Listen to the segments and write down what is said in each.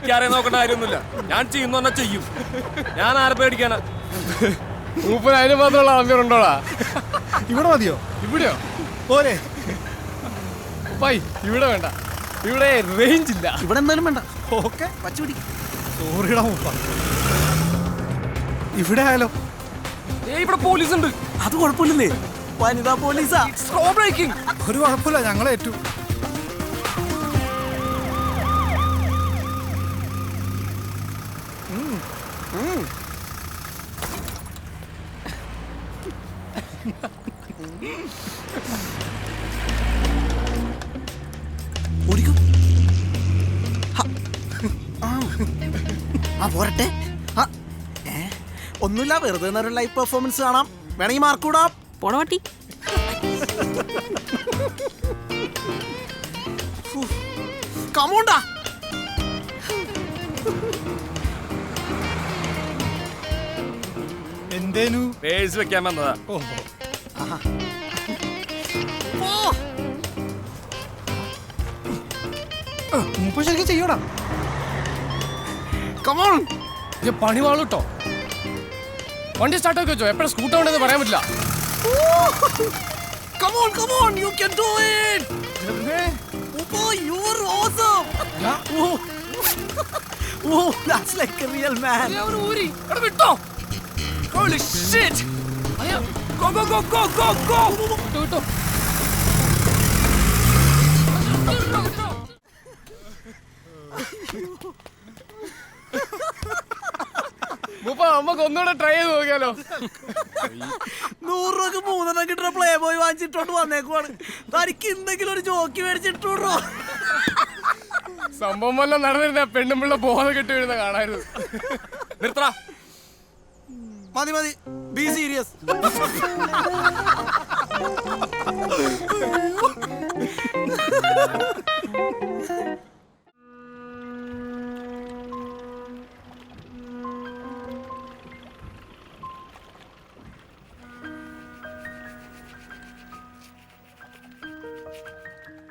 എനിക്കറിയാൻ നോക്കേണ്ട കാര്യമൊന്നുമില്ല. ഞാൻ ചെയ്യുന്ന പറഞ്ഞാൽ ചെയ്യും. ഞാൻ ആരെ പേടിക്കാനാ? 30,000 മാത്രമുള്ള ആംബിയർ ഉണ്ടോടാ? ഇവിടെ മതിയോ? ഇവിടെയോ? പോരെ ഉപ്പായി ഇവിടെ വേണ്ട, ഇവിടെ റേഞ്ച് ഇല്ല. ഇവിടെ എന്തായാലും വേണ്ട. ഓക്കെ പച്ചപിടി. സോറിടാ മുപ്പ. ഇവിടെ ആയാലോ? ഇവിടെ പോലീസ് ഉണ്ട്. അത് കുഴപ്പമില്ലേ? വനിതാ പോലീസാ. Slow breaking. ഒരു കുഴപ്പമില്ല, ഞങ്ങളേറ്റു. പോരട്ടെ. ഒന്നുമില്ല, വെറുതെ നേരം ലൈവ് പെർഫോമൻസ് കാണാം. വേണമെങ്കിൽ മാർക്ക് കൂടാം. പോണവട്ടി കമോണ്ടാ. എന്തേനു? പേഴ്സ് വെക്കാൻ വന്നതാ. ഓഹോ, മുപ്പ ശരിക്കും ചെയ്യടാ. കമോൺ. പണി വാളൂട്ടോ. വണ്ടി സ്റ്റാർട്ട് ആക്കി വെച്ചോ. എപ്പോഴും സ്കൂട്ടർ ഉണ്ടെന്ന് പറയാൻ പറ്റില്ല. Come on come on, you can do it. Oh you are awesome. Oh that's like a real man. വിട്ടോ. Holy shit. Go go go go go go. വിട്ടോ. നമുക്ക് ഒന്നുകൂടെ ട്രൈ ചെയ്ത് നോക്കിയാലോ? 100 രൂപക്ക് 3 കിട്ടുന്ന പ്ലേ ബോയ് വാങ്ങിച്ചിട്ടോണ്ട് വന്നേക്കുവാണ്. തനിക്ക് എന്തെങ്കിലും ഒരു ജോക്കി മേടിച്ചിട്ടോ? സംഭവം വല്ല നടന്നിരുന്ന പെണ്ണുമ്പിള്ള ബോധം കെട്ടി വീഴുന്ന കാണായിരുന്നു. നിർത്തടാ. മതി മതി, be serious.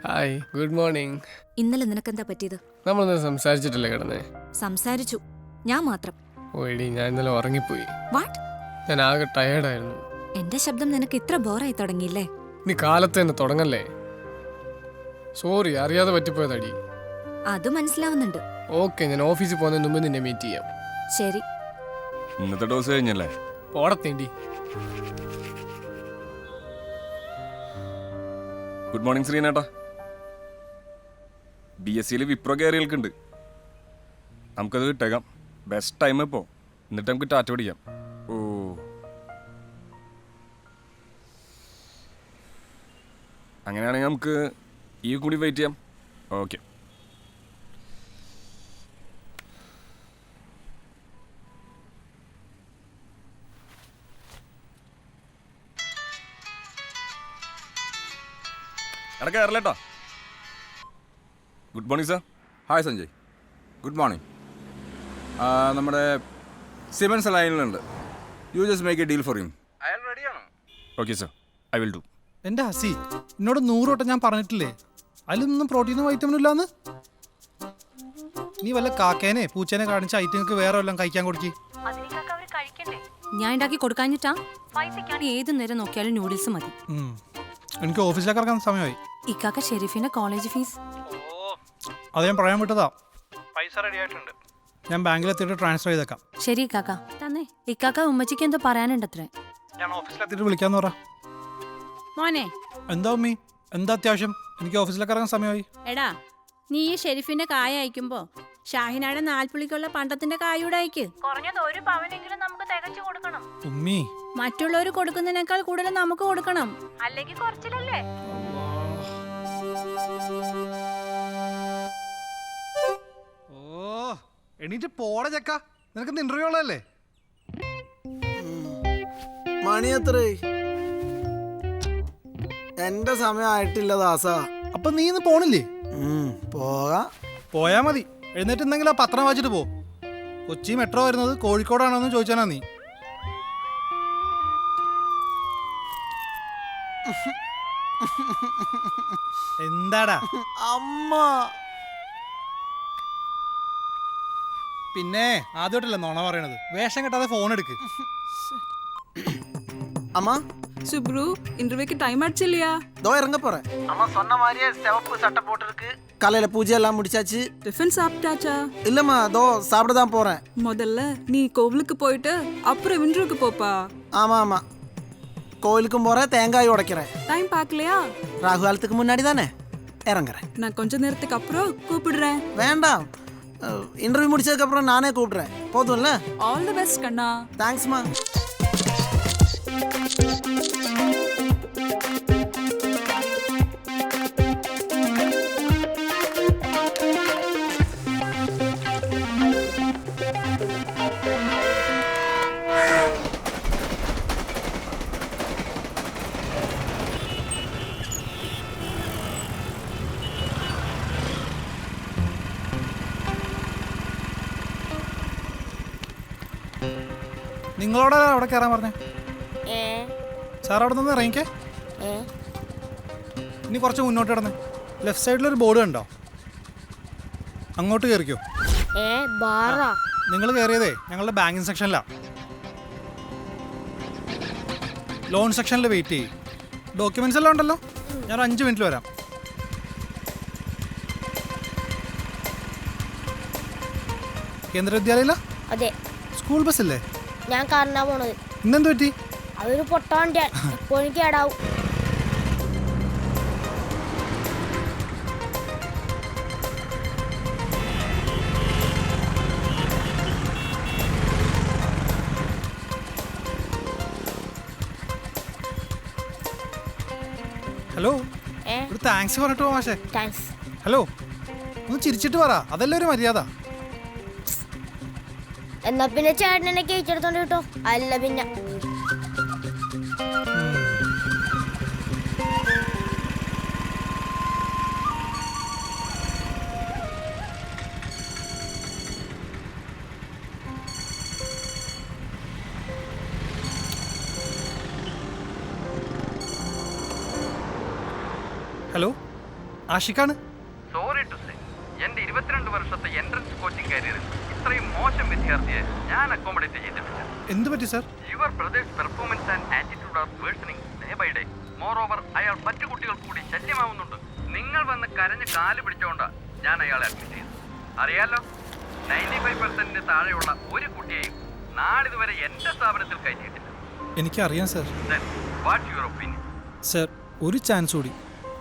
Hi, good morning. ഇന്നലെ നിനക്കെന്താ പറ്റിയത്? നമ്മളൊന്നും സംസാരിച്ചിട്ടില്ല കിടന്നേ. സംസാരിച്ചു, ഞാൻ മാത്രം. ഓ എടി, ഞാൻ ഇന്നലെ ഉറങ്ങിപ്പോയി. വാട്ട്? ഞാൻ ആകെ ടയേർഡായിരുന്നു. എന്റെ ശബ്ദം നിനക്ക് ഇത്ര ബോറായി തുടങ്ങിയില്ലേ? നീ കാലത്ത് തന്നെ തുടങ്ങല്ലേ. സോറി, അറിയാതെ പറ്റിപ്പോയതടി. അത് മനസ്സിലാവുന്നുണ്ട്. ഓക്കെ, ഞാൻ ഓഫീസിൽ പോകുന്നതിന് മുമ്പ് നിന്നെ മീറ്റ് ചെയ്യാം. ശരി. ഇന്നത്തെ ഡോസ് കഴിഞ്ഞല്ലേ? പോടത്തേണ്ടി. ഗുഡ് മോർണിംഗ് ശ്രീനേട്ടാ. BSc വിപ്രോ കയറിയൽക്കുണ്ട്. നമുക്കത് കിട്ടേക്കാം. ബെസ്റ്റ് ടൈം ഇപ്പോൾ. എന്നിട്ട് നമുക്ക് ടാറ്റ പിടിക്കാം. ഓ, അങ്ങനെയാണെങ്കിൽ നമുക്ക് ഈ കൂടി വെയിറ്റ് ചെയ്യാം. ഓക്കെ. എടാ കയറില്ലേട്ടാ. Good morning sir. Hi Sanjay, good morning. നമ്മുടെ സിമൻസ് ലൈനിലുണ്ട്. You just make a deal for him. അയാൾ റെഡിയാണോ? Okay sir, I will do. എൻ്റെ ഹസി, എന്നോട് 100 വട്ടം ഞാൻ പറഞ്ഞിട്ടില്ലേ അതിലൊന്നും പ്രോട്ടീനും വൈറ്റമിനും ഇല്ലാന്ന്? നീ വല്ല കാക്കേനെ പൂച്ചേനെ കാണിച്ച ഐറ്റങ്ങൾക്ക് വേറെ വല്ലതും കഴിക്കാൻ കൊടുക്കി. ഞാൻ ഉണ്ടാക്കി കൊടുക്കാഞ്ഞിട്ടാ? പൈസക്കാണ് ഏത് നേരം നോക്കിയാലും നൂഡിൽസ് മതി. എനിക്ക് ഓഫീസിലേക്ക് ഇറങ്ങാൻ സമയമായി. ഇക്കാക്ക ഷെരീഫിന്റെ കോളേജ് ഫീസ് അത് ഞാൻ പറയാൻ വിട്ടതാ. പൈസ റെഡി ആയിട്ടുണ്ട്, ഞാൻ ബാങ്കിലെത്തിയിട്ട് ട്രാൻസ്ഫർ ചെയ്തേക്കാം. ശരി ഇക്കാക്ക. തന്നെ ഇക്കാക്ക ഉമ്മച്ചിക്ക് എന്തോ പറയാനുണ്ടത്രേ. ഞാൻ ഓഫീസിലെത്തിയിട്ട് വിളിക്കാന്ന് പറ. മോനെ, എന്താ ഉമ്മി, എന്താ അത്യാവശ്യം? എനിക്ക് ഓഫീസിലേക്ക് ഇറങ്ങാൻ സമയമായി. എടാ, നീ ഈ ഷെരീഫിന്റെ കായ അയക്കുമ്പോ ഷാഹിനയുടെ 4 പുളിക്കുള്ള പണ്ടത്തിന്റെ കായൂടെ അയക്ക്. കുറഞ്ഞത് 1 പവനെങ്കിലും നമുക്ക് തികച്ചു കൊടുക്കണം. ഉമ്മി, മറ്റുള്ളവർ കൊടുക്കുന്നതിനേക്കാൾ കൂടുതൽ നമുക്ക് കൊടുക്കണം, അല്ലെങ്കിൽ കുറച്ചില്ലല്ലേ? ഓ എണീറ്റ് പോടെ ചക്ക, നിനക്ക് ഇന്റർവ്യൂ ഉള്ളതല്ലേ? മണി എത്രേ? എന്റെ സമയം ആയിട്ടില്ല ദാസ. അപ്പൊ നീ ഇന്ന് പോണില്ലേ? പോകാം. പോയാ മതി. എഴുന്നേറ്റ് എന്തെങ്കിലും ആ പത്രം വായിച്ചിട്ട് പോ. കൊച്ചി മെട്രോ വരുന്നത് കോഴിക്കോടാണോന്ന് ചോദിച്ചാനാ നീ. എന്താടാ? അമ്മ പിന്നെ ആദ്യമായിട്ടല്ല നോണ പറയണത്. വേഷം കെട്ടാതെ ഫോൺ എടുക്ക്. அம்மா சுப்ரு இன்டர்வியூக்கு டைம் ஆச்சு இல்லையா? தோ இறங்க போறேன். அம்மா சொன்ன மாதிரியே சிவப்பு சட்டை போட்டுருக்கு. காலையில பூஜை எல்லாம் முடிச்சாச்சு. டிஃபன் சாப்பிட்டாச்சா? இல்லம்மா தோ சாப்பிட தான் போறேன். முதல்ல நீ கோவிலுக்கு போயிட்டு அப்புறம் இன்டர்வியூக்கு போப்பா. ஆமா ஆமா, கோயிலுக்கும் போறேன், தேங்காய் உடைக்கிறேன். டைம் பார்க்கலையா? ராகு காலத்துக்கு முன்னாடி தானே இறங்குறேன். நான் கொஞ்ச நேரத்துக்கு அப்புறம் கூப்பிடுறேன். வேண்டாம், இன்டர்வியூ முடிச்சதுக்கு அப்புறம் நானே கூப்பிடுறேன். போதும்ல? ஆல் தி பெஸ்ட் கண்ணா. தேங்க்ஸ்மா. നിങ്ങളോട് അവിടെ കയറാൻ പറഞ്ഞേ? സാർ അവിടെ നിന്ന് ഇറങ്ങിക്കേ. ഇനി കുറച്ച് മുന്നോട്ട് കിടന്ന് ലെഫ്റ്റ് സൈഡിലൊരു ബോർഡ് കണ്ടോ? അങ്ങോട്ട് കയറിക്കോ. നിങ്ങൾ കയറിയതേ ഞങ്ങളുടെ ബാങ്കിങ് സെക്ഷനിലാണ്. ലോൺ സെക്ഷനിൽ വെയിറ്റ് ചെയ്യും. ഡോക്യുമെന്റ്സ് എല്ലാം ഉണ്ടല്ലോ. ഞാൻ 5 മിനിറ്റിൽ വരാം. കേന്ദ്ര വിദ്യാലയില? അതെ. സ്കൂൾ ബസ്സില്ലേ? ഞാൻ കാറിനാ പോണത്. ഇന്നെന്ത് പറ്റി? അതൊരു പൊട്ടാണ്ടിയാ, എപ്പോഴും കേടാവും. ഹലോ, ഒരു താങ്ക്സ് പറഞ്ഞിട്ട് പോ മാഷേ. താങ്ക്സ്. ഹലോ, ഒന്ന് ചിരിച്ചിട്ട് പറ, അതല്ലേ ഒരു മര്യാദ. എന്നാ പിന്നെ ചേട്ടൻ എന്നെ കേച്ചെടുത്തോണ്ട് കിട്ടോ. അല്ല പിന്നെ ഹലോ, ആഷിഖാണ്. സോറി ടു സേ, എന്റെ 22 വർഷത്തെ എൻട്രൻസ് കോച്ചിങ് കരിയറിൽ ഇത്രയും മോശം വിദ്യാർത്ഥിയെ ഞാൻ അക്കോമഡേറ്റ് ചെയ്തിട്ടില്ല. എന്ത് പറ്റി sir? Your brother's performance and attitude are worsening day by day. Moreover അയാൾ മറ്റു കുട്ടികൾ കൂടി ശല്യമാവുന്നുണ്ട്. നിങ്ങൾ വന്ന് കരഞ്ഞ് കാല് പിടിച്ചോണ്ടാ ഞാൻ അയാളെ അഡ്മിറ്റ് ചെയ്തത്. അറിയാലോ, 95% താഴെയുള്ള ഒരു കുട്ടിയെയും നാളിതുവരെ എന്റെ സ്ഥാപനത്തിൽ കയറ്റിയിട്ടില്ല. എനിക്കറിയാം sir. What's your opinion? Sir, ഒരു ചാൻസ് കൂടി,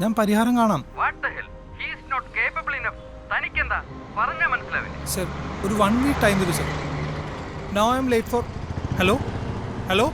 ഞാൻ പരിഹാരം കാണാം. What the hell, he is not capable enough. തനിക്കെന്താ പറഞ്ഞാൽ മനസ്സിലാവില്ല. സാർ, ഒരു 1 വീക്ക് ടൈം തരൂ sir. Now I am late for. Hello hello